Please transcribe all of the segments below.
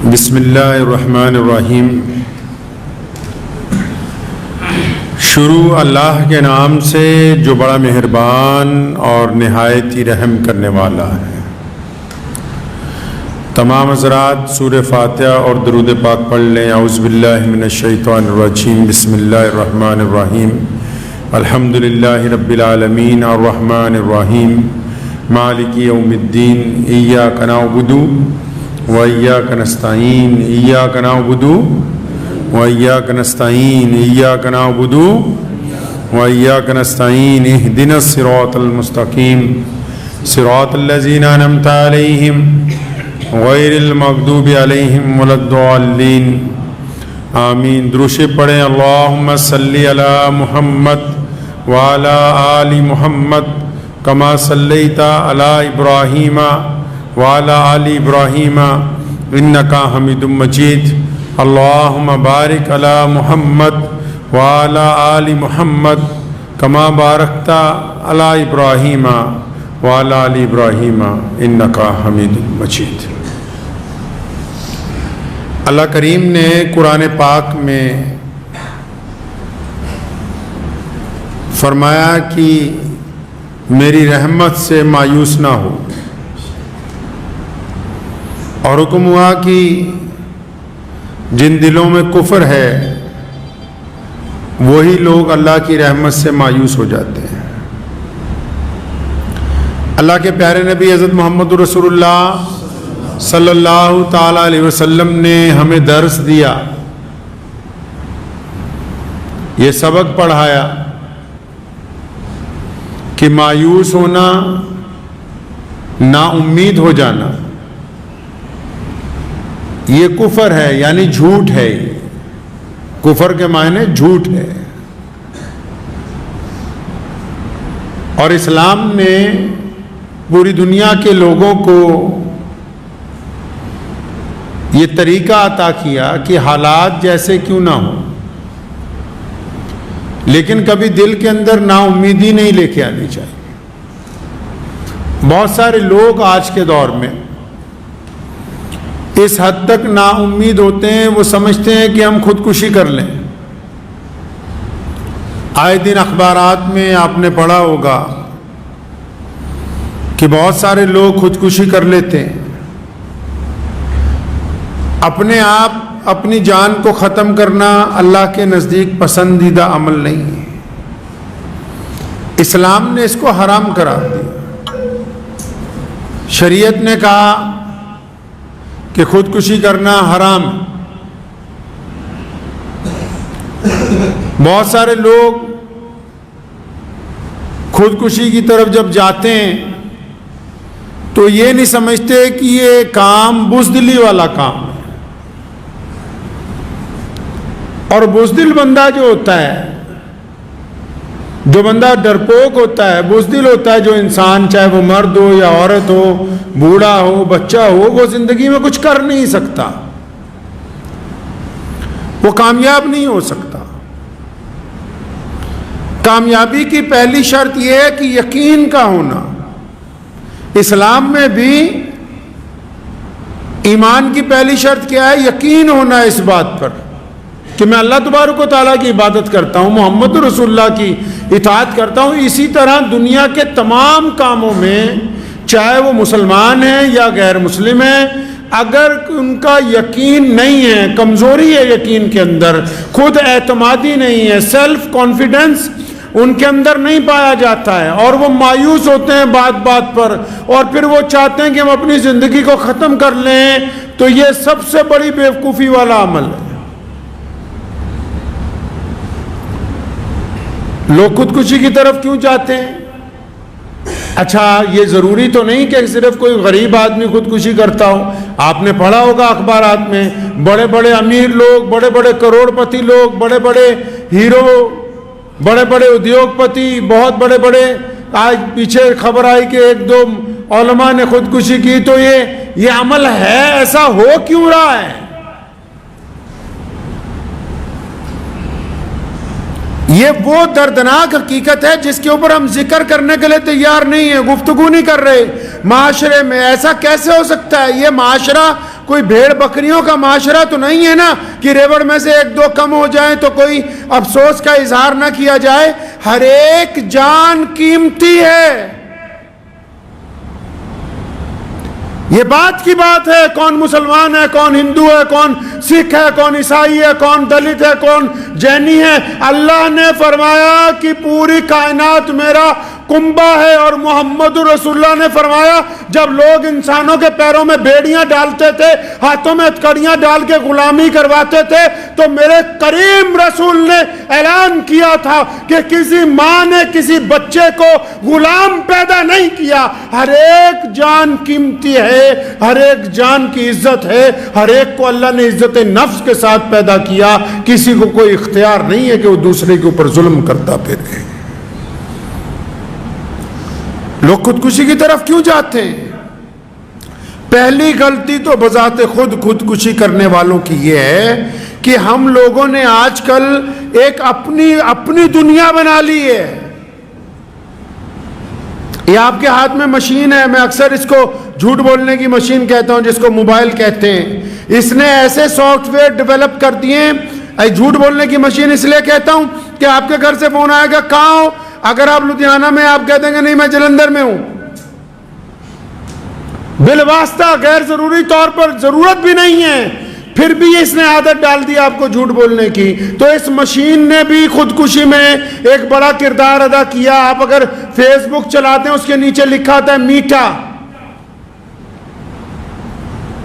بسم اللہ الرحمن الرحیم۔ شروع اللہ کے نام سے جو بڑا مہربان اور نہایت ہی رحم کرنے والا ہے۔ تمام حضرات سورہ فاتحہ اور درود پاک پڑھ لیں۔ اعوذ باللہ من الشیطان الرجیم، بسم اللہ الرحمن الرحیم، الحمد للہ رب العالمین الرحمن الرحیم مالک یوم الدین، ایاک نعبد وإياك نستعين، إياك نعبد وإياك نستعين، إياك نعبد وإياك نستعين، اهدنا الصراط المستقيم صراط الذين أنعمت عليهم غير المغضوب عليهم ولا الضالين آمین۔ درود پڑھیں۔ اللهم صل على محمد وعلى آل محمد كما صليت على إبراهيم وعلى آل إبراهيم إنك حميد مجيد۔ اللهم بارك على محمد وعلى آل محمد كما باركت على إبراهيم وعلى آل إبراهيم إنك حميد مجيد۔ اللہ کریم نے قرآن پاک میں فرمایا کہ میری رحمت سے مایوس نہ ہو، اور حکم ہوا کہ جن دلوں میں کفر ہے وہی لوگ اللہ کی رحمت سے مایوس ہو جاتے ہیں۔ اللہ کے پیارے نبی حضرت محمد رسول اللہ صلی اللہ تعالیٰ علیہ وسلم نے ہمیں درس دیا، یہ سبق پڑھایا کہ مایوس ہونا، نا امید ہو جانا، یہ کفر ہے، یعنی جھوٹ ہے۔ کفر کے معنی جھوٹ ہے، اور اسلام نے پوری دنیا کے لوگوں کو یہ طریقہ عطا کیا کہ حالات جیسے کیوں نہ ہوں، لیکن کبھی دل کے اندر نا امیدی نہیں لے کے آنی چاہیے۔ بہت سارے لوگ آج کے دور میں اس حد تک نا امید ہوتے ہیں، وہ سمجھتے ہیں کہ ہم خودکشی کر لیں۔ آئے دن اخبارات میں آپ نے پڑھا ہوگا کہ بہت سارے لوگ خودکشی کر لیتے ہیں۔ اپنے آپ اپنی جان کو ختم کرنا اللہ کے نزدیک پسندیدہ عمل نہیں ہے۔ اسلام نے اس کو حرام قرار دیا۔ شریعت نے کہا کہ خودکشی کرنا حرام ہے۔ بہت سارے لوگ خودکشی کی طرف جب جاتے ہیں تو یہ نہیں سمجھتے کہ یہ کام بزدلی والا کام ہے، اور بزدل بندہ جو ہوتا ہے، جو بندہ ڈرپوک ہوتا ہے، بزدل ہوتا ہے، جو انسان چاہے وہ مرد ہو یا عورت ہو، بوڑھا ہو بچہ ہو، وہ زندگی میں کچھ کر نہیں سکتا، وہ کامیاب نہیں ہو سکتا۔ کامیابی کی پہلی شرط یہ ہے کہ یقین کا ہونا۔ اسلام میں بھی ایمان کی پہلی شرط کیا ہے؟ یقین ہونا اس بات پر کہ میں اللہ تبارک و تعالیٰ کی عبادت کرتا ہوں، محمد رسول اللہ کی اطاعت کرتا ہوں۔ اسی طرح دنیا کے تمام کاموں میں، چاہے وہ مسلمان ہیں یا غیر مسلم ہیں، اگر ان کا یقین نہیں ہے، کمزوری ہے یقین کے اندر، خود اعتمادی نہیں ہے، سیلف کانفیڈنس ان کے اندر نہیں پایا جاتا ہے، اور وہ مایوس ہوتے ہیں بات بات پر، اور پھر وہ چاہتے ہیں کہ ہم اپنی زندگی کو ختم کر لیں، تو یہ سب سے بڑی بیوقوفی والا عمل ہے۔ لوگ خودکشی کی طرف کیوں جاتے ہیں؟ اچھا، یہ ضروری تو نہیں کہ صرف کوئی غریب آدمی خودکشی کرتا ہو۔ آپ نے پڑھا ہوگا اخبارات میں، بڑے بڑے امیر لوگ، بڑے بڑے کروڑ پتی لوگ، بڑے بڑے ہیرو، بڑے بڑے ادیوگ پتی، بہت بڑے بڑے، آج پیچھے خبر آئی کہ ایک دو علماء نے خودکشی کی۔ تو یہ عمل ہے، ایسا ہو کیوں رہا ہے؟ یہ وہ دردناک حقیقت ہے جس کے اوپر ہم ذکر کرنے کے لیے تیار نہیں ہیں، گفتگو نہیں کر رہے۔ معاشرے میں ایسا کیسے ہو سکتا ہے؟ یہ معاشرہ کوئی بھیڑ بکریوں کا معاشرہ تو نہیں ہے نا کہ ریوڑ میں سے ایک دو کم ہو جائیں تو کوئی افسوس کا اظہار نہ کیا جائے. ہر ایک جان قیمتی ہے. یہ بات کی بات ہے کون مسلمان ہے، کون ہندو ہے، کون سکھ ہے، کون عیسائی ہے، کون دلت ہے، کون جینی ہے. اللہ نے فرمایا کہ پوری کائنات میرا کنبہ ہے، اور محمد رسول اللہ نے فرمایا جب لوگ انسانوں کے پیروں میں بیڑیاں ڈالتے تھے، ہاتھوں میں ہتھکڑیاں ڈال کے غلامی کرواتے تھے، تو میرے کریم رسول نے اعلان کیا تھا کہ کسی ماں نے کسی بچے کو غلام پیدا نہیں کیا. ہر ایک جان قیمتی ہے، ہر ایک جان کی عزت ہے، ہر ایک کو اللہ نے عزت نفس کے ساتھ پیدا کیا. کسی کو کوئی اختیار نہیں ہے کہ وہ دوسرے کے اوپر ظلم کرتا پھرے. لوگ خودکشی کی طرف کیوں جاتے ہیں؟ پہلی غلطی تو بذات خود خودکشی کرنے والوں کی یہ ہے کہ ہم لوگوں نے آج کل ایک اپنی دنیا بنا لی ہے. یہ آپ کے ہاتھ میں مشین ہے، میں اکثر اس کو جھوٹ بولنے کی مشین کہتا ہوں جس کو موبائل کہتے ہیں. اس نے ایسے سافٹ ویئر ڈیولپ کر دیے ہیں. جھوٹ بولنے کی مشین اس لیے کہتا ہوں کہ آپ کے گھر سے فون آئے گا کہاں ہو، اگر آپ لدھیانہ میں، آپ کہہ دیں گے نہیں میں جلندھر میں ہوں. بالواسطہ غیر ضروری طور پر ضرورت بھی نہیں ہے، پھر بھی اس نے عادت ڈال دی آپ کو جھوٹ بولنے کی. تو اس مشین نے بھی خودکشی میں ایک بڑا کردار ادا کیا. آپ اگر فیس بک چلاتے ہیں اس کے نیچے لکھا ہوتا ہے میٹھا،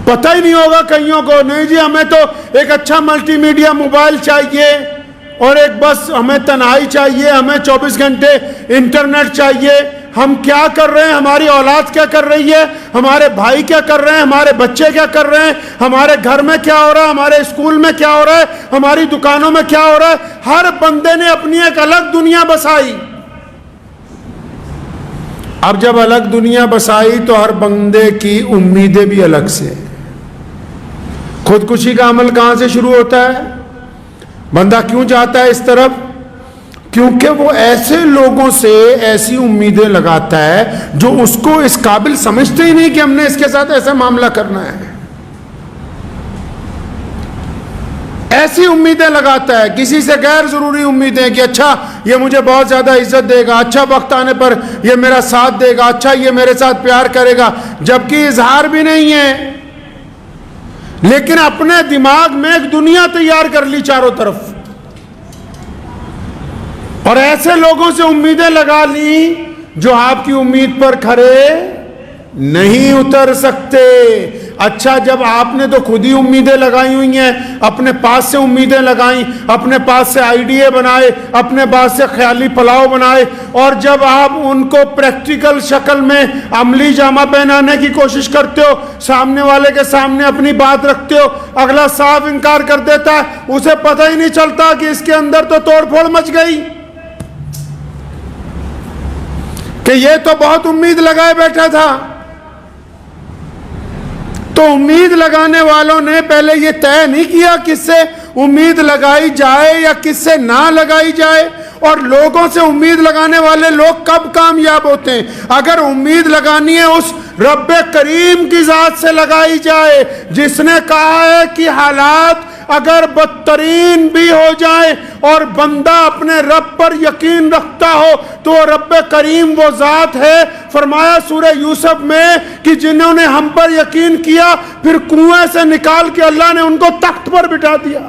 پتہ ہی نہیں ہوگا کئیوں کو، نہیں جی ہمیں تو ایک اچھا ملٹی میڈیا موبائل چاہیے، اور ایک بس ہمیں تنہائی چاہیے، ہمیں 24 گھنٹے انٹرنیٹ چاہیے. ہم کیا کر رہے ہیں، ہماری اولاد کیا کر رہی ہے، ہمارے بھائی کیا کر رہے ہیں، ہمارے بچے کیا کر رہے ہیں، ہمارے گھر میں کیا ہو رہا ہے، ہمارے اسکول میں کیا ہو رہا ہے، ہماری دکانوں میں کیا ہو رہا ہے. ہر بندے نے اپنی ایک الگ دنیا بسائی. اب جب الگ دنیا بسائی تو ہر بندے کی امیدیں بھی الگ سے. خودکشی کا عمل کہاں سے شروع ہوتا ہے؟ بندہ کیوں جاتا ہے اس طرف؟ کیونکہ وہ ایسے لوگوں سے ایسی امیدیں لگاتا ہے جو اس کو اس قابل سمجھتے ہی نہیں کہ ہم نے اس کے ساتھ ایسا معاملہ کرنا ہے. ایسی امیدیں لگاتا ہے، کسی سے غیر ضروری امیدیں کہ اچھا یہ مجھے بہت زیادہ عزت دے گا، اچھا وقت آنے پر یہ میرا ساتھ دے گا، اچھا یہ میرے ساتھ پیار کرے گا، جبکہ اظہار بھی نہیں ہے، لیکن اپنے دماغ میں ایک دنیا تیار کر لی چاروں طرف، اور ایسے لوگوں سے امیدیں لگا لی جو آپ کی امید پر کھرے نہیں اتر سکتے. اچھا جب آپ نے تو خود ہی امیدیں لگائی ہوئی ہیں، اپنے پاس سے امیدیں لگائیں، اپنے پاس سے آئیڈیا بنائے، اپنے پاس سے خیالی پلاؤ بنائے، اور جب آپ ان کو پریکٹیکل شکل میں عملی جامہ پہنانے کی کوشش کرتے ہو، سامنے والے کے سامنے اپنی بات رکھتے ہو، اگلا صاف انکار کر دیتا ہے، اسے پتہ ہی نہیں چلتا کہ اس کے اندر تو توڑ پھوڑ مچ گئی، کہ یہ تو بہت امید لگائے بیٹھا تھا. تو امید لگانے والوں نے پہلے یہ طے نہیں کیا کس سے امید لگائی جائے یا کس سے نہ لگائی جائے. اور لوگوں سے امید لگانے والے لوگ کب کامیاب ہوتے ہیں؟ اگر امید لگانی ہے اس رب کریم کی ذات سے لگائی جائے جس نے کہا ہے کہ حالات اگر بدترین بھی ہو جائیں اور بندہ اپنے رب پر یقین رکھتا ہو تو رب کریم وہ ذات ہے. فرمایا سورہ یوسف میں کہ جنہوں نے ہم پر یقین کیا پھر کنویں سے نکال کے اللہ نے ان کو تخت پر بٹھا دیا.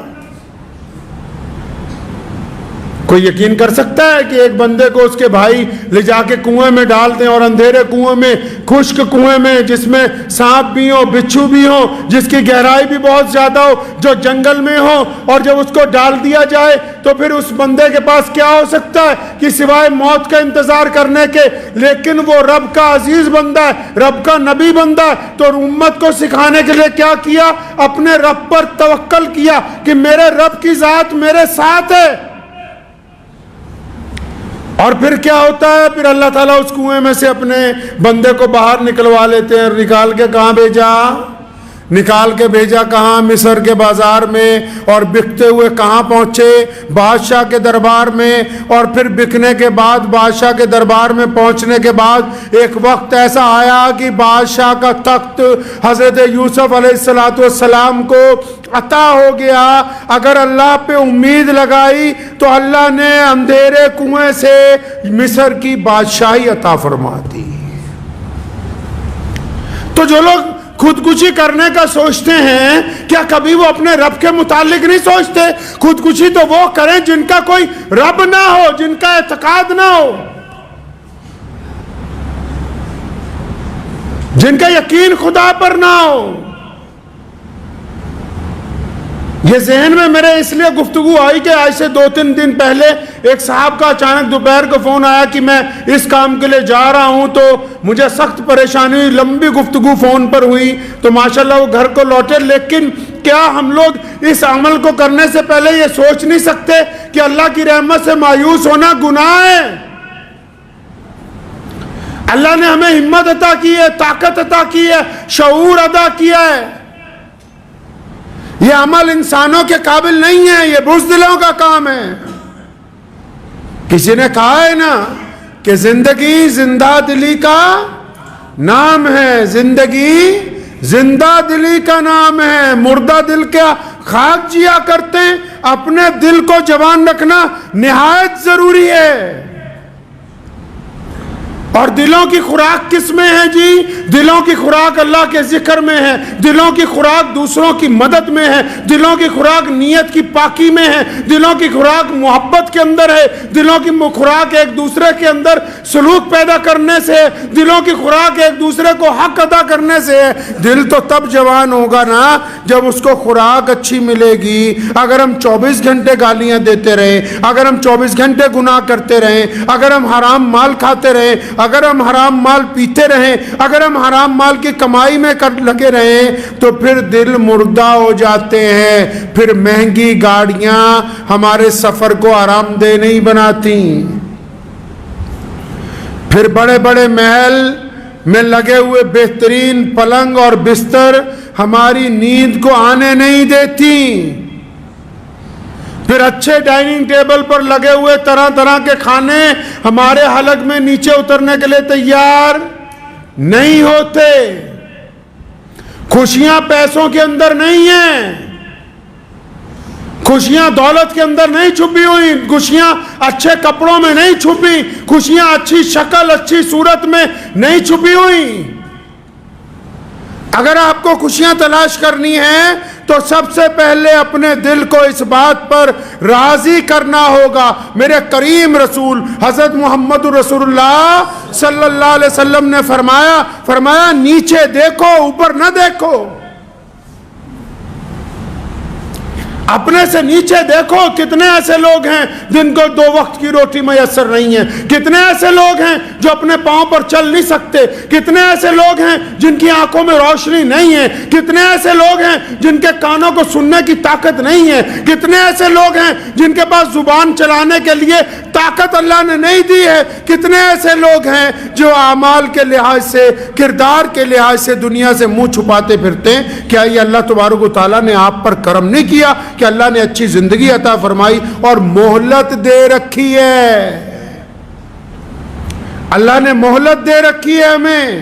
کوئی یقین کر سکتا ہے کہ ایک بندے کو اس کے بھائی لے جا کے کنویں میں ڈال دیں، اور اندھیرے کنویں میں، خشک کنویں میں، جس میں سانپ بھی ہو، بچھو بھی ہو، جس کی گہرائی بھی بہت زیادہ ہو، جو جنگل میں ہو، اور جب اس کو ڈال دیا جائے تو پھر اس بندے کے پاس کیا ہو سکتا ہے کہ سوائے موت کا انتظار کرنے کے؟ لیکن وہ رب کا عزیز بندہ ہے، رب کا نبی بندہ ہے، تو امت کو سکھانے کے لیے کیا کیا؟ اپنے رب پر توکل کیا کہ میرے رب کی ذات میرے ساتھ ہے. اور پھر کیا ہوتا ہے؟ پھر اللہ تعالیٰ اس کنویں میں سے اپنے بندے کو باہر نکلوا لیتے ہیں. نکال کے کہاں بھیجا؟ نکال کے بھیجا کہاں؟ مصر کے بازار میں، اور بکتے ہوئے کہاں پہنچے؟ بادشاہ کے دربار میں، اور پھر بکنے کے بعد بادشاہ کے دربار میں پہنچنے کے بعد ایک وقت ایسا آیا کہ بادشاہ کا تخت حضرت یوسف علیہ السلام کو عطا ہو گیا۔ اگر اللہ پہ امید لگائی تو اللہ نے اندھیرے کنویں سے مصر کی بادشاہی عطا فرما دی۔ تو جو لوگ خودکشی کرنے کا سوچتے ہیں، کیا کبھی وہ اپنے رب کے متعلق نہیں سوچتے؟ خودکشی تو وہ کریں جن کا کوئی رب نہ ہو، جن کا اعتقاد نہ ہو، جن کا یقین خدا پر نہ ہو۔ یہ ذہن میں میرے اس لیے گفتگو آئی کہ آج سے 2-3 دن پہلے ایک صاحب کا اچانک دوپہر کو فون آیا کہ میں اس کام کے لیے جا رہا ہوں، تو مجھے سخت پریشانی ہوئی، لمبی گفتگو فون پر ہوئی، تو ماشاءاللہ وہ گھر کو لوٹے۔ لیکن کیا ہم لوگ اس عمل کو کرنے سے پہلے یہ سوچ نہیں سکتے کہ اللہ کی رحمت سے مایوس ہونا گناہ ہے؟ اللہ نے ہمیں ہمت عطا کی ہے، طاقت عطا کی ہے، شعور عطا کیا ہے۔ یہ عمل انسانوں کے قابل نہیں ہے، یہ بزدلوں کا کام ہے۔ کسی نے کہا ہے نا کہ زندگی زندہ دلی کا نام ہے، زندگی زندہ دلی کا نام ہے، مردہ دل کیا خاک جیا کرتے ہیں۔ اپنے دل کو جوان رکھنا نہایت ضروری ہے۔ اور دلوں کی خوراک کس میں ہے جی؟ دلوں کی خوراک اللہ کے ذکر میں ہے، دلوں کی خوراک دوسروں کی مدد میں ہے، دلوں کی خوراک نیت کی پاکی میں ہے، دلوں کی خوراک محبت کے اندر ہے، دلوں کی خوراک ایک دوسرے کے اندر سلوک پیدا کرنے سے ہے، دلوں کی خوراک ایک دوسرے کو حق ادا کرنے سے ہے۔ دل تو تب جوان ہوگا نا جب اس کو خوراک اچھی ملے گی۔ اگر ہم 24 گھنٹے گالیاں دیتے رہیں، اگر ہم 24 گھنٹے گناہ کرتے رہیں، اگر ہم حرام مال کھاتے رہیں، اگر ہم حرام مال پیتے رہیں، اگر ہم حرام مال کی کمائی میں لگے رہیں، تو پھر دل مردہ ہو جاتے ہیں۔ پھر مہنگی گاڑیاں ہمارے سفر کو آرام دہ نہیں بناتی، پھر بڑے بڑے محل میں لگے ہوئے بہترین پلنگ اور بستر ہماری نیند کو آنے نہیں دیتی، پھر اچھے ڈائننگ ٹیبل پر لگے ہوئے طرح طرح کے کھانے ہمارے حلق میں نیچے اترنے کے لیے تیار نہیں ہوتے۔ خوشیاں پیسوں کے اندر نہیں ہیں، خوشیاں دولت کے اندر نہیں چھپی ہوئی، خوشیاں اچھے کپڑوں میں نہیں چھپی، خوشیاں اچھی شکل اچھی صورت میں نہیں چھپی ہوئی۔ اگر آپ کو خوشیاں تلاش کرنی ہیں تو سب سے پہلے اپنے دل کو اس بات پر راضی کرنا ہوگا۔ میرے کریم رسول حضرت محمد رسول اللہ صلی اللہ علیہ وسلم نے فرمایا نیچے دیکھو اوپر نہ دیکھو، اپنے سے نیچے دیکھو۔ کتنے ایسے لوگ ہیں جن کو 2 وقت کی روٹی میسر نہیں ہے، کتنے ایسے لوگ ہیں جو اپنے پاؤں پر چل نہیں سکتے، کتنے ایسے لوگ ہیں جن کی آنکھوں میں روشنی نہیں ہے، کتنے ایسے لوگ ہیں جن کے کانوں کو سننے کی طاقت نہیں ہے، کتنے ایسے لوگ ہیں جن کے پاس زبان چلانے کے لیے طاقت اللہ نے نہیں دی ہے، کتنے ایسے لوگ ہیں جو اعمال کے لحاظ سے کردار کے لحاظ سے دنیا سے منہ چھپاتے پھرتے ہیں۔ کیا یہ اللہ تبارک و تعالیٰ نے آپ پر کرم نہیں کیا کہ اللہ نے اچھی زندگی عطا فرمائی اور مہلت دے رکھی ہے؟ اللہ نے مہلت دے رکھی ہے، ہمیں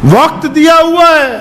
وقت دیا ہوا ہے۔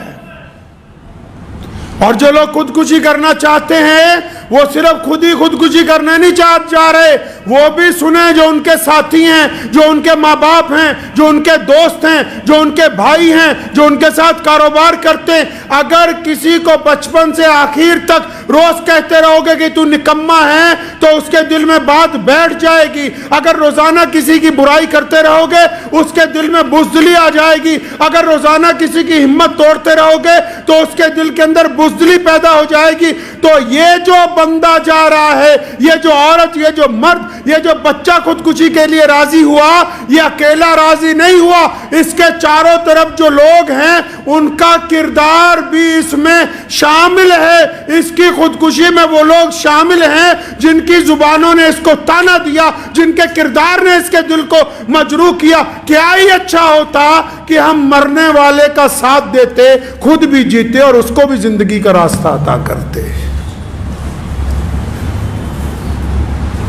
اور جو لوگ خودکشی کرنا چاہتے ہیں وہ صرف خود ہی خودکشی کرنے نہیں چاہ رہے، وہ بھی سنیں جو ان کے ساتھی ہیں، جو ان کے ماں باپ ہیں، جو ان کے دوست ہیں، جو ان کے بھائی ہیں، جو ان کے ساتھ کاروبار کرتے ہیں۔ اگر کسی کو بچپن سے آخر تک روز کہتے رہو گے کہ تو نکما ہے تو اس کے دل میں بات بیٹھ جائے گی۔ اگر روزانہ کسی کی برائی کرتے رہو گے اس کے دل میں بزدلی آ جائے گی۔ اگر روزانہ کسی کی ہمت توڑتے رہو گے تو اس کے دل کے اندر بزدلی پیدا ہو جائے گی۔ تو یہ جو بندہ جا رہا ہے، یہ جو عورت، یہ جو مرد، یہ جو بچہ خودکشی کے لیے راضی ہوا، یہ اکیلا راضی نہیں ہوا، اس کے چاروں طرف جو لوگ ہیں ان کا کردار بھی اس میں شامل ہے۔ اس کی خودکشی میں وہ لوگ شامل ہیں جن کی زبانوں نے اس کو تانا دیا، جن کے کردار نے اس کے دل کو مجروح کیا۔ کیا ہی اچھا ہوتا کہ ہم مرنے والے کا ساتھ دیتے، خود بھی جیتے اور اس کو بھی زندگی کا راستہ عطا کرتے۔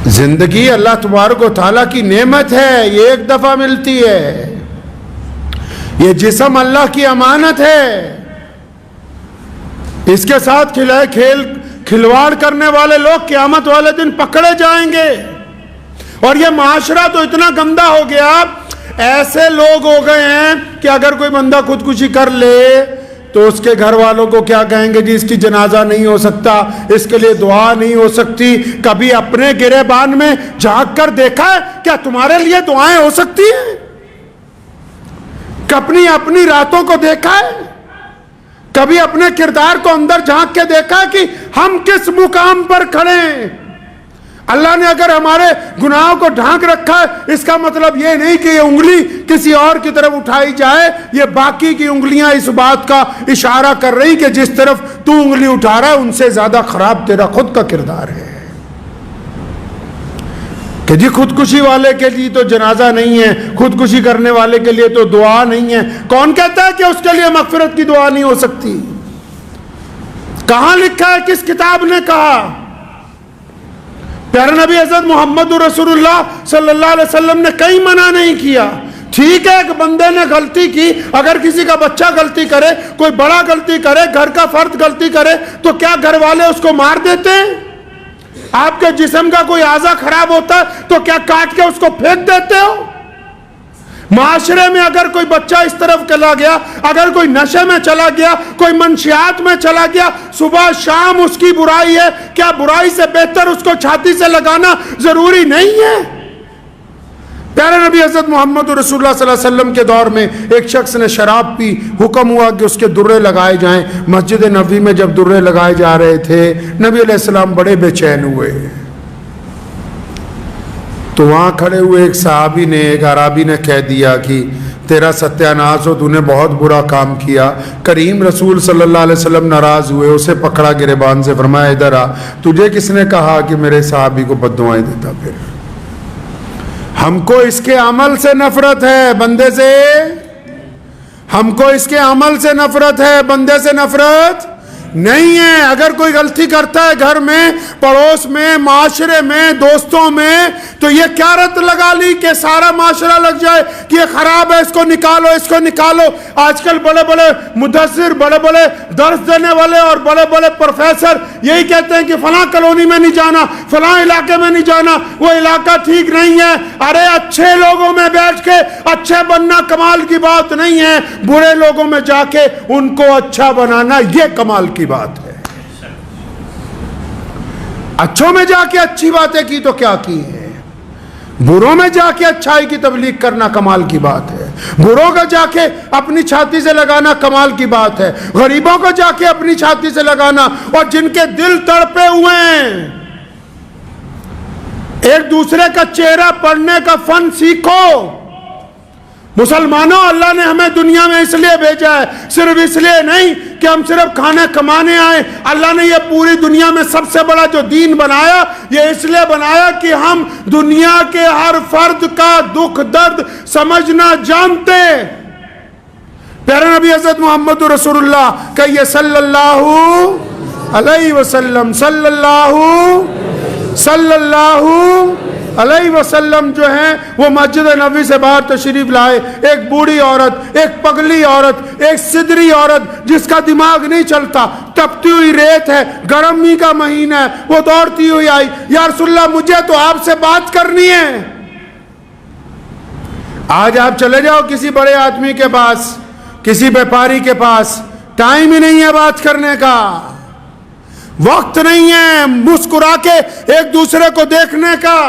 زندگی اللہ تبارک و تعالیٰ کی نعمت ہے، یہ ایک دفعہ ملتی ہے۔ یہ جسم اللہ کی امانت ہے، اس کے ساتھ کھلواڑ کرنے والے لوگ قیامت والے دن پکڑے جائیں گے۔ اور یہ معاشرہ تو اتنا گندا ہو گیا، ایسے لوگ ہو گئے ہیں کہ اگر کوئی بندہ خودکشی کر لے تو اس کے گھر والوں کو کیا کہیں گے؟ جی اس کی جنازہ نہیں ہو سکتا، اس کے لیے دعا نہیں ہو سکتی۔ کبھی اپنے گریبان میں جھانک کر دیکھا ہے کیا تمہارے لیے دعائیں ہو سکتی ہیں؟ اپنی راتوں کو دیکھا ہے؟ کبھی اپنے کردار کو اندر جھانک کے دیکھا کہ ہم کس مقام پر کھڑے ہیں؟ اللہ نے اگر ہمارے گناہوں کو ڈھانک رکھا ہے، اس کا مطلب یہ نہیں کہ یہ انگلی کسی اور کی طرف اٹھائی جائے، یہ باقی کی انگلیاں اس بات کا اشارہ کر رہی کہ جس طرف تو انگلی اٹھا رہا ہے ان سے زیادہ خراب تیرا خود کا کردار ہے۔ کہ جی خودکشی والے کے لیے تو جنازہ نہیں ہے، خودکشی کرنے والے کے لیے تو دعا نہیں ہے۔ کون کہتا ہے کہ اس کے لیے مغفرت کی دعا نہیں ہو سکتی؟ کہاں لکھا ہے؟ کس کتاب نے کہا؟ پیارے نبی حضرت محمد رسول اللہ صلی اللہ علیہ وسلم نے کہیں منع نہیں کیا۔ ٹھیک ہے ایک بندے نے غلطی کی، اگر کسی کا بچہ غلطی کرے، کوئی بڑا غلطی کرے، گھر کا فرد غلطی کرے تو کیا گھر والے اس کو مار دیتے ہیں؟ آپ کے جسم کا کوئی اعضا خراب ہوتا ہے تو کیا کاٹ کے اس کو پھینک دیتے ہو؟ معاشرے میں اگر کوئی بچہ اس طرف چلا گیا، اگر کوئی نشے میں چلا گیا، کوئی منشیات میں چلا گیا، صبح شام اس کی برائی ہے، کیا برائی سے بہتر اس کو چھاتی سے لگانا ضروری نہیں ہے؟ پیارے نبی حضرت محمد رسول اللہ صلی اللہ علیہ وسلم کے دور میں ایک شخص نے شراب پی، حکم ہوا کہ اس کے درے لگائے جائیں۔ مسجد نبوی میں جب درے لگائے جا رہے تھے، نبی علیہ السلام بڑے بے چین ہوئے۔ تو وہاں کھڑے ہوئے ایک صحابی نے، ایک عرابی نے کہہ دیا کہ تیرا ستیہ ناس ہو، تو نے بہت برا کام کیا۔ کریم رسول صلی اللہ علیہ وسلم ناراض ہوئے، اسے پکڑا گریبان سے، فرمایا ادھر آ، تجھے کس نے کہا کہ میرے صحابی کو بد دعائیں دیتا؟ پھر ہم کو اس کے عمل سے نفرت ہے، بندے سے ہم کو اس کے عمل سے نفرت ہے، بندے سے نفرت نہیں ہے۔ اگر کوئی غلطی کرتا ہے گھر میں، پڑوس میں، معاشرے میں، دوستوں میں، تو یہ کیا رت لگا لی کہ سارا معاشرہ لگ جائے کہ یہ خراب ہے، اس کو نکالو، اس کو نکالو۔ آج کل بڑے بڑے مدثر، بڑے بڑے درس دینے والے اور بڑے بڑے پروفیسر یہی کہتے ہیں کہ فلاں کالونی میں نہیں جانا، فلاں علاقے میں نہیں جانا، وہ علاقہ ٹھیک نہیں ہے۔ ارے اچھے لوگوں میں بیٹھ کے اچھے بننا کمال کی بات نہیں ہے، برے لوگوں میں جا کے ان کو اچھا بنانا یہ کمال کی بات ہے۔ اچھوں میں جا کے اچھی باتیں کی تو کیا کی ہے، بروں میں جا کے اچھائی کی تبلیغ کرنا کمال کی بات ہے، بروں کا جا کے اپنی چھاتی سے لگانا کمال کی بات ہے، غریبوں کو جا کے اپنی چھاتی سے لگانا، اور جن کے دل تڑپے ہوئے ہیں ایک دوسرے کا چہرہ پڑھنے کا فن سیکھو۔ مسلمانوں، اللہ نے ہمیں دنیا میں اس لیے بھیجا ہے، صرف اس لیے نہیں کہ ہم صرف کھانے کمانے آئے۔ اللہ نے یہ پوری دنیا میں سب سے بڑا جو دین بنایا، یہ اس لیے بنایا کہ ہم دنیا کے ہر فرد کا دکھ درد سمجھنا جانتے۔ پیارے نبی حضرت محمد رسول اللہ کہیے صلی اللہ علیہ وسلم، صلی اللہ علیہ وسلم جو ہیں وہ مسجد نبوی سے باہر تشریف لائے۔ ایک بوڑھی عورت، ایک پگلی عورت، ایک سدری عورت جس کا دماغ نہیں چلتا، تپتی ہوئی ریت ہے، گرمی کا مہینہ ہے، وہ دوڑتی ہوئی آئی، یا رسول اللہ مجھے تو آپ سے بات کرنی ہے۔ آج آپ چلے جاؤ کسی بڑے آدمی کے پاس، کسی بیپاری کے پاس، ٹائم ہی نہیں ہے بات کرنے کا، وقت نہیں ہے مسکرا کے ایک دوسرے کو دیکھنے کا۔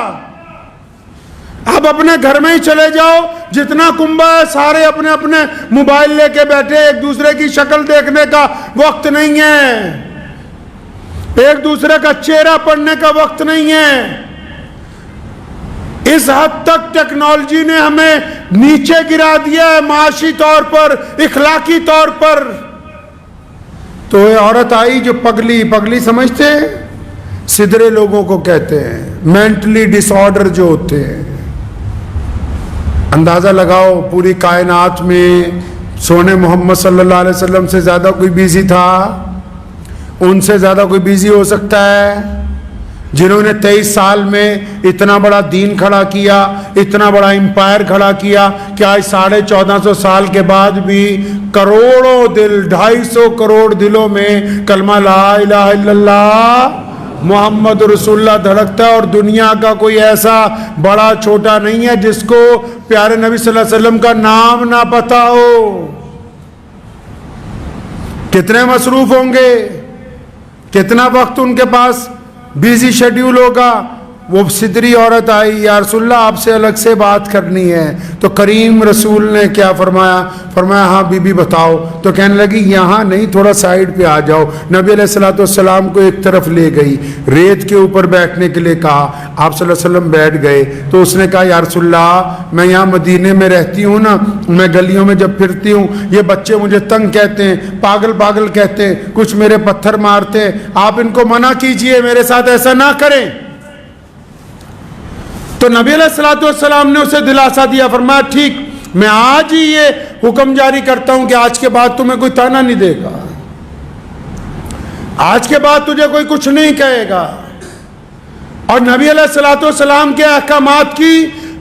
اب اپنے گھر میں ہی چلے جاؤ، جتنا کنبہ ہے سارے اپنے اپنے موبائل لے کے بیٹھے، ایک دوسرے کی شکل دیکھنے کا وقت نہیں ہے۔ ایک دوسرے کا چہرہ پڑھنے کا وقت نہیں ہے. اس حد تک ٹیکنالوجی نے ہمیں نیچے گرا دیا ہے معاشی طور پر, اخلاقی طور پر. تو یہ عورت آئی جو پگلی سمجھتے ہیں, سدھرے لوگوں کو کہتے ہیں, مینٹلی ڈس آرڈر جو ہوتے ہیں. اندازہ لگاؤ پوری کائنات میں سونے محمد صلی اللہ علیہ وسلم سے زیادہ کوئی بیزی تھا؟ ان سے زیادہ کوئی بیزی ہو سکتا ہے؟ جنہوں نے 23 سال میں اتنا بڑا دین کھڑا کیا, اتنا بڑا امپائر کھڑا کیا کہ آج 1450 سال کے بعد بھی کروڑوں دل, 250 کروڑ دلوں میں کلمہ لا الہ الا اللہ محمد رسول اللہ دھڑکتا ہے. اور دنیا کا کوئی ایسا بڑا چھوٹا نہیں ہے جس کو پیارے نبی صلی اللہ علیہ وسلم کا نام نہ پتا ہو. کتنے مصروف ہوں گے, کتنا وقت ان کے پاس بیزی شیڈیول ہوگا. وہ سدری عورت آئی, یا رسول اللہ آپ سے الگ سے بات کرنی ہے. تو کریم رسول نے کیا فرمایا؟ فرمایا ہاں بی بی بتاؤ. تو کہنے لگی یہاں نہیں, تھوڑا سائیڈ پہ آ جاؤ. نبی علیہ الصلوۃ والسلام کو ایک طرف لے گئی, ریت کے اوپر بیٹھنے کے لیے کہا. آپ صلی اللہ علیہ وسلم بیٹھ گئے. تو اس نے کہا یا رسول اللہ میں یہاں مدینے میں رہتی ہوں نا, میں گلیوں میں جب پھرتی ہوں یہ بچے مجھے تنگ کہتے ہیں, پاگل کہتے ہیں, کچھ میرے پتھر مارتے ہیں, آپ ان کو منع کیجئے, میرے ساتھ ایسا نہ کریں. تو نبی علیہ الصلوۃ والسلام نے اسے دلاسا دیا, فرمایا ٹھیک میں آج ہی یہ حکم جاری کرتا ہوں کہ آج کے بعد تمہیں کوئی تانا نہیں دے گا, آج کے بعد تجھے کوئی کچھ نہیں کہے گا. اور نبی علیہ الصلوۃ والسلام کے احکامات کی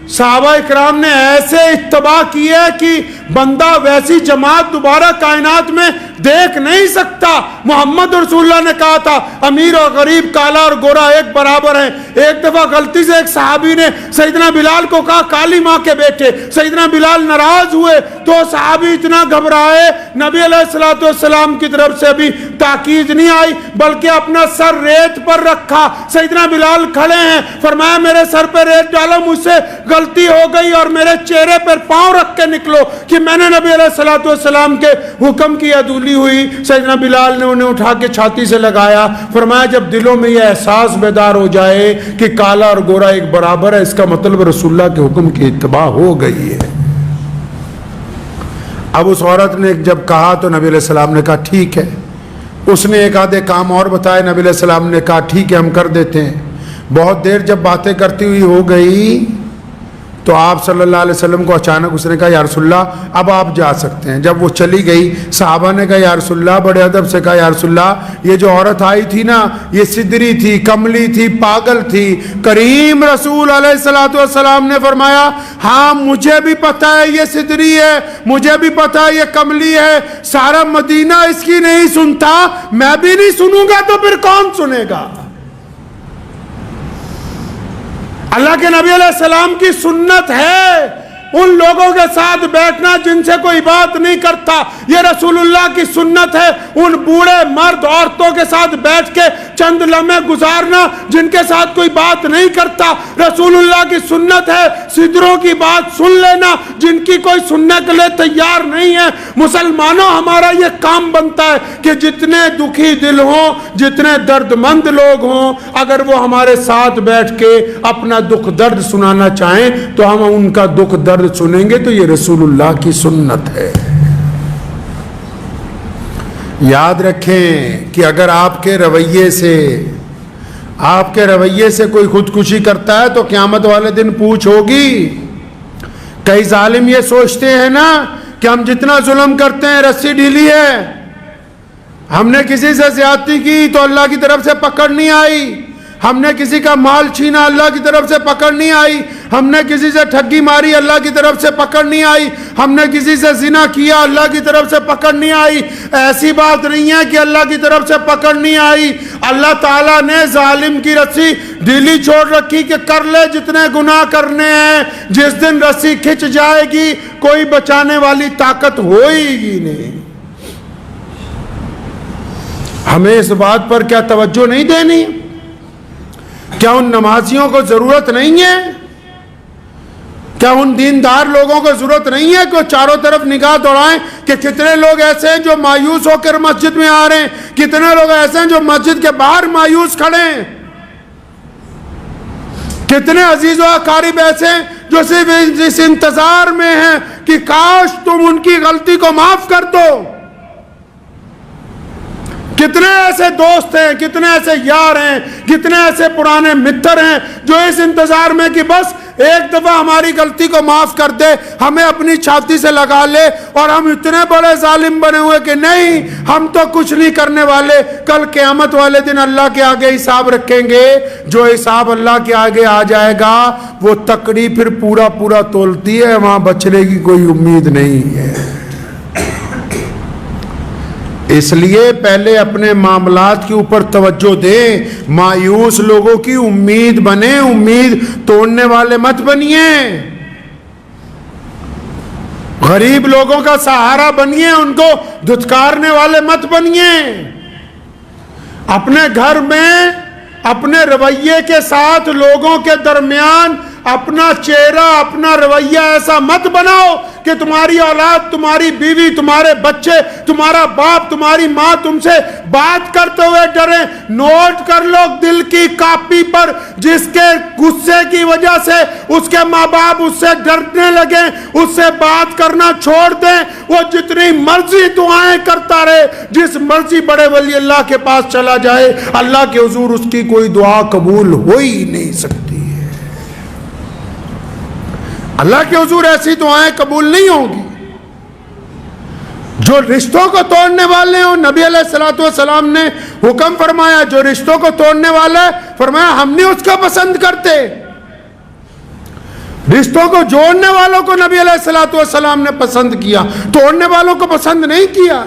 صحابہ اکرام نے ایسے اتباع کی ہے کہ بندہ ویسی جماعت دوبارہ کائنات میں دیکھ نہیں سکتا. محمد رسول اللہ نے کہا تھا امیر اور غریب, کالا اور گورا ایک برابر ہیں. ایک دفعہ غلطی سے ایک صحابی نے سیدنا بلال کو کہا کالی ماں کے بیٹے. سیدنا بلال ناراض ہوئے تو صحابی اتنا گھبرائے, نبی علیہ الصلوۃ والسلام کی طرف سے ابھی تاکید نہیں آئی بلکہ اپنا سر ریت پر رکھا. سیدنا بلال کھڑے ہیں, فرمایا میرے سر پہ ریت ڈالو, مجھ سے غلطی ہو گئی اور میرے چہرے پر پاؤں رکھ کے نکلو کہ میں نے نبی علیہ الصلوۃ والسلام کے حکم کی عدولی ہوئی. سیدنا بلال نے انہیں اٹھا کے چھاتی سے لگایا, فرمایا جب دلوں میں یہ احساس بیدار ہو جائے کہ کالا اور گورا ایک برابر ہے, اس کا مطلب رسول اللہ کے حکم کی اتباع ہو گئی ہے. اب اس عورت نے جب کہا تو نبی علیہ السلام نے کہا ٹھیک ہے. اس نے ایک آدھے کام اور بتائے, نبی علیہ السلام نے کہا ٹھیک ہے ہم کر دیتے ہیں. بہت دیر جب باتیں کرتی ہوئی ہو گئی تو آپ صلی اللہ علیہ وسلم کو اچانک اس نے کہا یا رسول اللہ اب آپ جا سکتے ہیں. جب وہ چلی گئی صحابہ نے کہا یا رسول اللہ, بڑے ادب سے کہا یا رسول اللہ یہ جو عورت آئی تھی نا یہ سدری تھی, کملی تھی, پاگل تھی. کریم رسول علیہ الصلوۃ والسلام نے فرمایا ہاں مجھے بھی پتا ہے یہ سدری ہے, مجھے بھی پتا ہے یہ کملی ہے, سارا مدینہ اس کی نہیں سنتا, میں بھی نہیں سنوں گا تو پھر کون سنے گا؟ اللہ کے نبی علیہ السلام کی سنت ہے ان لوگوں کے ساتھ بیٹھنا جن سے کوئی بات نہیں کرتا. یہ رسول اللہ کی سنت ہے ان بوڑھے مرد عورتوں کے ساتھ بیٹھ کے چند لمحے گزارنا جن کے ساتھ کوئی بات نہیں کرتا. رسول اللہ کی سنت ہے سدروں کی بات سن لینا جن کی کوئی سننے کے لیے تیار نہیں ہے. مسلمانوں ہمارا یہ کام بنتا ہے کہ جتنے دکھی دل ہوں, جتنے درد مند لوگ ہوں, اگر وہ ہمارے ساتھ بیٹھ کے اپنا دکھ درد سنانا چاہیں تو ہم ان کا دکھ درد سنیں گے. تو یہ رسول اللہ کی سنت ہے. یاد رکھیں کہ اگر آپ کے رویے سے کوئی خودکشی کرتا ہے تو قیامت والے دن پوچھ ہوگی. کئی ظالم یہ سوچتے ہیں نا کہ ہم جتنا ظلم کرتے ہیں رسی ڈھیلی ہے, ہم نے کسی سے زیادتی کی تو اللہ کی طرف سے پکڑ نہیں آئی, ہم نے کسی کا مال چھینا اللہ کی طرف سے پکڑ نہیں آئی, ہم نے کسی سے ٹھگی ماری اللہ کی طرف سے پکڑ نہیں آئی, ہم نے کسی سے زنا کیا اللہ کی طرف سے پکڑ نہیں آئی. ایسی بات نہیں ہے کہ اللہ کی طرف سے پکڑ نہیں آئی. اللہ تعالیٰ نے ظالم کی رسی ڈھیلی چھوڑ رکھی کہ کر لے جتنے گناہ کرنے ہیں, جس دن رسی کھچ جائے گی کوئی بچانے والی طاقت ہوئے گی نہیں. ہمیں اس بات پر کیا توجہ نہیں دینی؟ کیا ان نمازیوں کو ضرورت نہیں ہے؟ کیا ان دیندار لوگوں کو ضرورت نہیں ہے کہ وہ چاروں طرف نگاہ دوڑائیں کہ کتنے لوگ ایسے ہیں جو مایوس ہو کر مسجد میں آ رہے ہیں، کتنے لوگ ایسے ہیں جو مسجد کے باہر مایوس کھڑے ہیں، کتنے عزیز و اقارب ایسے ہیں جو صرف اس انتظار میں ہیں کہ کاش تم ان کی غلطی کو معاف کر دو۔ کتنے ایسے دوست ہیں، کتنے ایسے یار ہیں، کتنے ایسے پرانے متر ہیں جو اس انتظار میں کہ بس ایک دفعہ ہماری غلطی کو معاف کر دے، ہمیں اپنی چھاتی سے لگا لے، اور ہم اتنے بڑے ظالم بنے ہوئے کہ نہیں ہم تو کچھ نہیں کرنے والے، کل قیامت والے دن اللہ کے آگے حساب رکھیں گے۔ جو حساب اللہ کے آگے آ جائے گا وہ تکڑی پھر پورا تولتی ہے، وہاں بچنے کی کوئی امید نہیں ہے۔ اس لیے پہلے اپنے معاملات کے اوپر توجہ دیں، مایوس لوگوں کی امید بنے، امید توڑنے والے مت بنیے، غریب لوگوں کا سہارا بنیے، ان کو دھتکارنے والے مت بنیے۔ اپنے گھر میں اپنے رویے کے ساتھ لوگوں کے درمیان اپنا چہرہ، اپنا رویہ ایسا مت بناؤ کہ تمہاری اولاد، تمہاری بیوی، تمہارے بچے، تمہارا باپ، تمہاری ماں تم سے بات کرتے ہوئے ڈریں۔ نوٹ کر لو دل کی کاپی پر، جس کے غصے کی وجہ سے اس کے ماں باپ اس سے ڈرنے لگیں، اس سے بات کرنا چھوڑ دیں، وہ جتنی مرضی دعائیں کرتا رہے، جس مرضی بڑے ولی اللہ کے پاس چلا جائے، اللہ کے حضور اس کی کوئی دعا قبول ہو ہی نہیں سکتی ہے۔ اللہ کے حضور ایسی دعائیں قبول نہیں ہوں گی۔ جو رشتوں کو توڑنے والے ہوں، نبی علیہ الصلوۃ والسلام نے حکم فرمایا، جو رشتوں کو توڑنے والا ہے فرمایا ہم نہیں اس کو پسند کرتے۔ رشتوں کو جوڑنے والوں کو نبی علیہ الصلوۃ والسلام نے پسند کیا، توڑنے والوں کو پسند نہیں کیا۔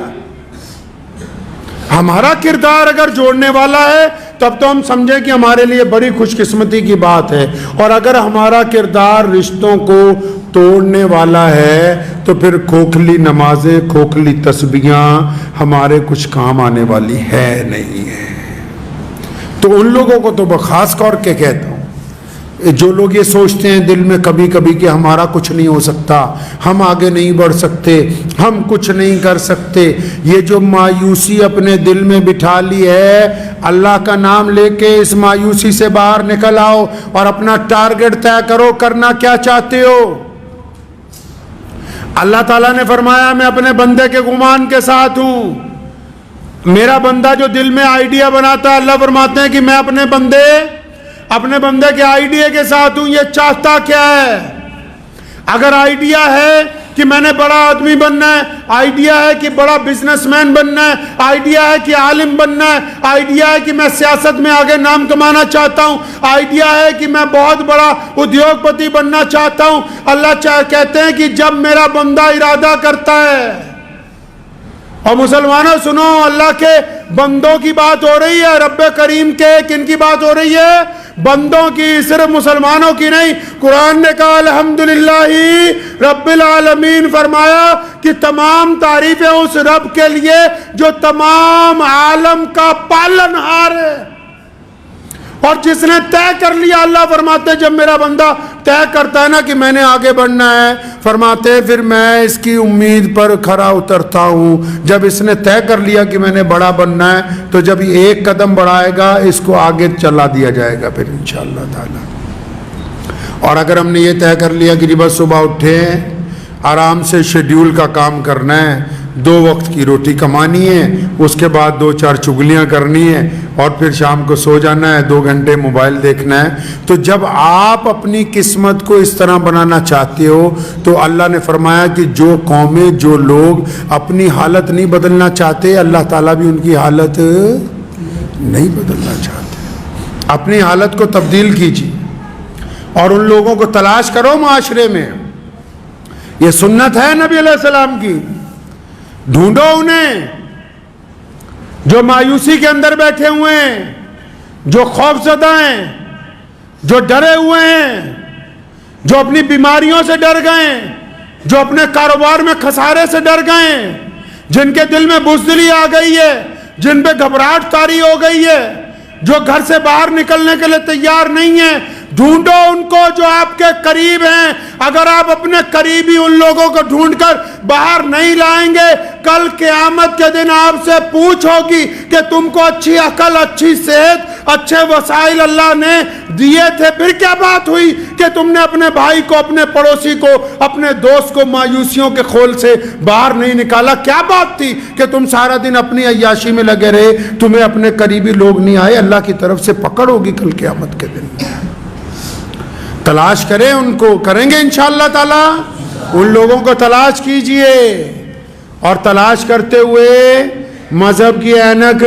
ہمارا کردار اگر جوڑنے والا ہے تب تو ہم سمجھیں کہ ہمارے لیے بڑی خوش قسمتی کی بات ہے، اور اگر ہمارا کردار رشتوں کو توڑنے والا ہے تو پھر کھوکھلی نمازیں، کھوکھلی تسبیحاں ہمارے کچھ کام آنے والی ہے نہیں ہے۔ تو ان لوگوں کو تو خاص طور کے کہتا ہوں، جو لوگ یہ سوچتے ہیں دل میں کبھی کبھی کہ ہمارا کچھ نہیں ہو سکتا، ہم آگے نہیں بڑھ سکتے، ہم کچھ نہیں کر سکتے، یہ جو مایوسی اپنے دل میں بٹھا لی ہے، اللہ کا نام لے کے اس مایوسی سے باہر نکل آؤ اور اپنا ٹارگٹ طے کرو، کرنا کیا چاہتے ہو۔ اللہ تعالیٰ نے فرمایا میں اپنے بندے کے گمان کے ساتھ ہوں۔ میرا بندہ جو دل میں آئیڈیا بناتا ہے، اللہ فرماتے ہیں کہ میں اپنے بندے کے آئیڈیا کے ساتھ ہوں۔ یہ چاہتا کیا ہے؟ اگر آئیڈیا ہے کہ میں نے بڑا آدمی بننا ہے، آئیڈیا ہے کہ بڑا بزنس مین بننا ہے، آئیڈیا ہے کہ عالم بننا ہے، آئیڈیا ہے کہ میں سیاست میں آگے نام کمانا چاہتا ہوں، آئیڈیا ہے کہ میں بہت بڑا ادیوگ پتی بننا چاہتا ہوں، اللہ کہتے ہیں کہ جب میرا بندہ ارادہ کرتا ہے، اور مسلمانوں سنو، اللہ کے بندوں کی بات ہو رہی ہے، رب کریم کے کن کی بات ہو رہی ہے؟ بندوں کی، صرف مسلمانوں کی نہیں۔ قرآن نے کہا الحمدللہ رب العالمین، فرمایا کہ تمام تعریفیں اس رب کے لیے جو تمام عالم کا پالن ہار ہے، اور جس نے طے کر لیا۔ اللہ فرماتے ہیں جب میرا بندہ طے کرتا ہے نا کہ میں نے آگے بڑھنا ہے، فرماتے ہیں پھر میں اس کی امید پر کھرا اترتا ہوں۔ جب اس نے طے کر لیا کہ میں نے بڑا بننا ہے تو جب ایک قدم بڑھائے گا اس کو آگے چلا دیا جائے گا پھر انشاءاللہ تعالی۔ اور اگر ہم نے یہ طے کر لیا کہ بس صبح اٹھے آرام سے شیڈیول کا کام کرنا ہے، 2 وقت کی روٹی کمانی ہے، اس کے بعد 2-4 چگلیاں کرنی ہے، اور پھر شام کو سو جانا ہے، 2 گھنٹے موبائل دیکھنا ہے، تو جب آپ اپنی قسمت کو اس طرح بنانا چاہتے ہو تو اللہ نے فرمایا کہ جو قومیں، جو لوگ اپنی حالت نہیں بدلنا چاہتے، اللہ تعالیٰ بھی ان کی حالت نہیں بدلنا چاہتے۔ اپنی حالت کو تبدیل کیجیے اور ان لوگوں کو تلاش کرو معاشرے میں۔ یہ سنت ہے نبی علیہ السلام کی، ڈھونڈو انہیں جو مایوسی کے اندر بیٹھے ہوئے ہیں، جو خوف زدہ ہیں، جو ڈرے ہوئے ہیں، جو اپنی بیماریوں سے ڈر گئے ہیں، جو اپنے کاروبار میں خسارے سے ڈر گئے ہیں، جن کے دل میں بزدلی آ گئی ہے، جن پہ گھبراہٹ طاری ہو گئی ہے، جو گھر سے باہر نکلنے کے لیے تیار نہیں ہے، ڈھونڈو ان کو جو آپ کے قریب ہیں. اگر آپ اپنے قریبی ان لوگوں کو ڈھونڈ کر باہر نہیں لائیں گے، کل قیامت کے دن آپ سے پوچھ ہوگی کہ تم کو اچھی عقل، اچھی صحت، اچھے وسائل اللہ نے دیے تھے، پھر کیا بات ہوئی کہ تم نے اپنے بھائی کو، اپنے پڑوسی کو، اپنے دوست کو مایوسیوں کے خول سے باہر نہیں نکالا؟ کیا بات تھی کہ تم سارا دن اپنی عیاشی میں لگے رہے؟ تمہیں اپنے قریبی لوگ نہیں آئے؟ اللہ کی طرف سے پکڑ ہوگی کل قیامت کے دن. تلاش کریں ان کو، کریں گے انشاءاللہ تعالی. ان لوگوں کو تلاش کیجئے، اور تلاش کرتے ہوئے مذہب کی اینک،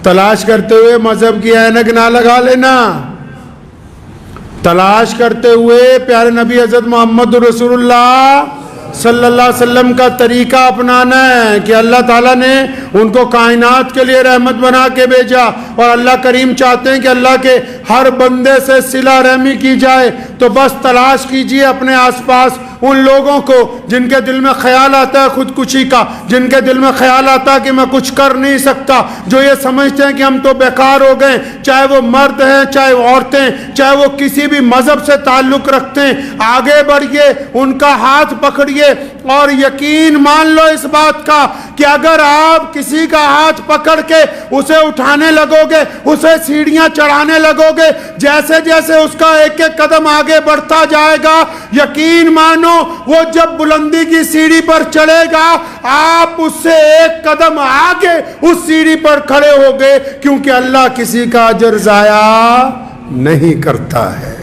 تلاش کرتے ہوئے مذہب کی اینک نہ لگا لینا. تلاش کرتے ہوئے پیارے نبی حضرت محمد رسول اللہ صلی اللہ علیہ وسلم کا طریقہ اپنانا ہے کہ اللہ تعالیٰ نے ان کو کائنات کے لیے رحمت بنا کے بھیجا، اور اللہ کریم چاہتے ہیں کہ اللہ کے ہر بندے سے صلہ رحمی کی جائے. تو بس تلاش کیجئے اپنے آس پاس ان لوگوں کو جن کے دل میں خیال آتا ہے خودکشی کا، جن کے دل میں خیال آتا ہے کہ میں کچھ کر نہیں سکتا، جو یہ سمجھتے ہیں کہ ہم تو بیکار ہو گئے، چاہے وہ مرد ہیں، چاہے وہ عورتیں، چاہے وہ کسی بھی مذہب سے تعلق رکھتے ہیں. آگے بڑھئے، ان کا ہاتھ پکڑیے، اور یقین مان لو اس بات کا کہ اگر آپ کسی کا ہاتھ پکڑ کے اسے اٹھانے لگو گے، اسے سیڑھیاں چڑھانے لگو گے، جیسے جیسے اس کا ایک ایک قدم آگے بڑھتا جائے گا، یقین مانو وہ جب بلندی کی سیڑھی پر چڑھے گا، آپ اس سے ایک قدم آگے اس سیڑھی پر کھڑے ہو گئے، کیونکہ اللہ کسی کا اجر ضائع نہیں کرتا ہے.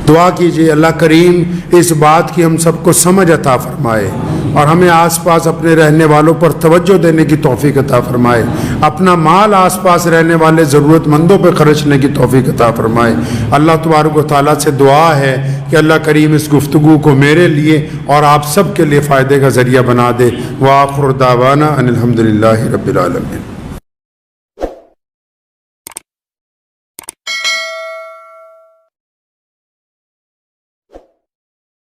دعا کیجئے اللہ کریم اس بات کی ہم سب کو سمجھ عطا فرمائے، اور ہمیں آس پاس اپنے رہنے والوں پر توجہ دینے کی توفیق عطا فرمائے، اپنا مال آس پاس رہنے والے ضرورت مندوں پہ خرچنے کی توفیق عطا فرمائے. اللہ تبارک و تعالیٰ سے دعا ہے کہ اللہ کریم اس گفتگو کو میرے لیے اور آپ سب کے لیے فائدے کا ذریعہ بنا دے. وآخر دعوانا ان الحمدللہ رب العالمین.